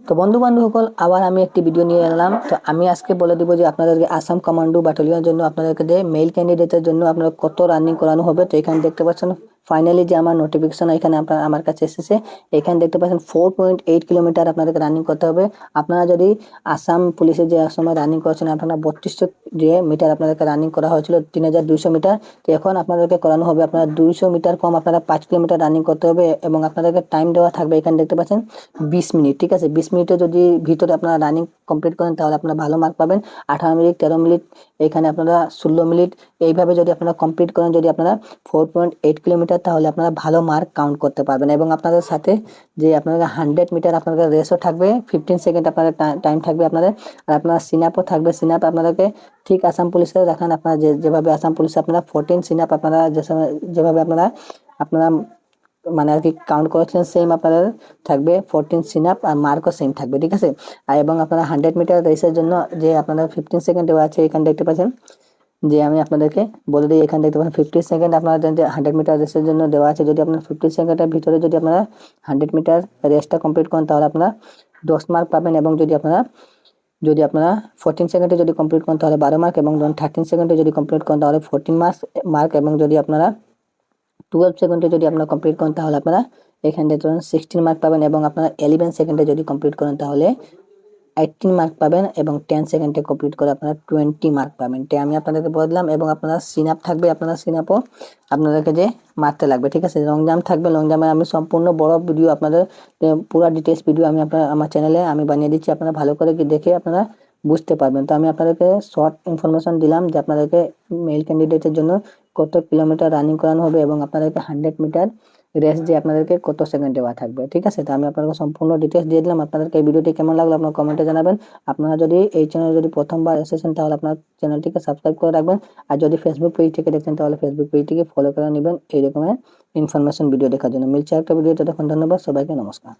তো বন্ধু বান্ধবসকল আবার আমি একটি ভিডিও নিয়ে এলাম। তো আমি আজকে বলে দিব যে আপনাদেরকে আসাম কমান্ডো ব্যাটালিয়নের জন্য আপনাদেরকে যে মেল ক্যান্ডিডেটের জন্য আপনারা কত রানিং করানো হবে। তো এখানে দেখতে পাচ্ছেন ফাইনালি যে আমার নোটিফিকেশন এখানে আপনার আমার কাছে এসেছে। এখানে দেখতে পাচ্ছেন 4.8 কিলোমিটার আপনাদেরকে রানিং করতে হবে। আপনারা যদি আসাম পুলিশের যে সময় রানিং করছেন আপনারা 3200 যে মিটার আপনাদেরকে রানিং করা হয়েছিল 3200 মিটার, তো এখন আপনাদেরকে করানো হবে আপনারা 200 মিটার কম আপনারা 5 কিলোমিটার রানিং করতে হবে এবং আপনাদেরকে টাইম দেওয়া থাকবে এখানে দেখতে পাচ্ছেন 20 মিনিট। ঠিক আছে, 20 মিনিটে যদি ভিতরে আপনারা রানিং কমপ্লিট করেন তাহলে আপনারা ভালো মার্ক পাবেন। 18 মিনিট, 13 মিনিট, এখানে আপনারা 16 মিনিট, এইভাবে যদি আপনারা কমপ্লিট করেন, যদি আপনারা 4.8 কিলোমিটার, তাহলে আপনারা ভালো মার্ক কাউন্ট করতে পারবেন। এবং আপনাদের সাথে যে আপনাদের 100 মিটার আপনাদের রেসও থাকবে, 15 সেকেন্ড আপনাদের টাইম থাকবে আপনাদের। আর আপনার সিনাপও থাকবে। সিনাপ আপনাদেরকে ঠিক আসাম পুলিশে দেখান আপনারা যেভাবে আসাম পুলিশে আপনারা 14 সিনাপ আপনারা যেভাবে আপনারা আপনারা মানে আর কি কাউন্ট করেছেন সেম আপনাদের থাকবে 14 সিনাপ আর মার্কও সেম থাকবে। ঠিক আছে, আর এবং আপনারা 100 মিটার রেসের জন্য যে আপনারা 15 সেকেন্ড দেওয়া আছে এখানে দেখতে পাচ্ছেন। যে আমি আপনাদেরকে বলে দিই, এখানে দেখতে পাচ্ছেন 50 সেকেন্ড আপনারা 100 মিটার রেসের জন্য দেওয়া আছে। যদি আপনার 50 সেকেন্ডের ভিতরে যদি আপনারা 100 মিটার রেসটা কমপ্লিট করেন তাহলে আপনারা 10 মার্ক পাবেন। এবং যদি আপনারা 14 সেকেন্ডে যদি কমপ্লিট করেন তাহলে 12 মার্ক, এবং 13 সেকেন্ডে যদি কমপ্লিট করেন তাহলে 14 মার্ক, এবং যদি আপনারা 12 সেকেন্ডে যদি আপনারা কমপ্লিট করেন তাহলে আপনারা এখানে দেখতে পাবেন 16 মার্ক পাবেন। এবং আপনারা 11 সেকেন্ডে যদি কমপ্লিট করেন তাহলে 18 মার্ক পাবেন, এবং 10 সেকেন্ডে কমপ্লিট করে আপনারা 20 মার্ক পাবেন। তো আমি আপনাদেরকে বললাম। এবং আপনারা সিনাপ থাকবে, আপনারা সিনাপও আপনাদেরকে যে মারতে লাগবে। ঠিক আছে, লং জাম্প থাকবে। লং জাম্পে আমি সম্পূর্ণ বড় ভিডিও আপনাদের পুরো ডিটেলস ভিডিও আমি আমার চ্যানেলে আমি বানিয়ে দিচ্ছি, আপনারা ভালো করে দেখে আপনারা বুঝতে পারবেন। তো আমি আপনাদেরকে শর্ট ইনফরমেশন দিলাম যে আপনাদেরকে মেল ক্যান্ডিডেটের জন্য কত কিলোমিটার রানিং করানো হবে এবং আপনাদেরকে 100 মিটার রেস যে আপনাদেরকে কত সেকেন্ড দেওয়া থাকবে। ঠিক আছে, তো আমি আপনাদেরকে সম্পূর্ণ ডিটেলস দিয়ে দিলাম। আপনাদেরকে এই ভিডিওটি কেমন লাগলো আপনার কমেন্টে জানাবেন। আপনারা যদি এই চ্যানেলে যদি প্রথমবার এসেছেন তাহলে আপনার চ্যানেলটিকে সাবস্ক্রাইব করে রাখবেন। আর যদি ফেসবুক পেজ থেকে দেখছেন তাহলে ফেসবুক পেজটিকে ফলো করে নেবেন এই রকমের ইনফরমেশন ভিডিও দেখার জন্য। মিলছে একটা ভিডিও, ততক্ষণ ধন্যবাদ, সবাইকে নমস্কার।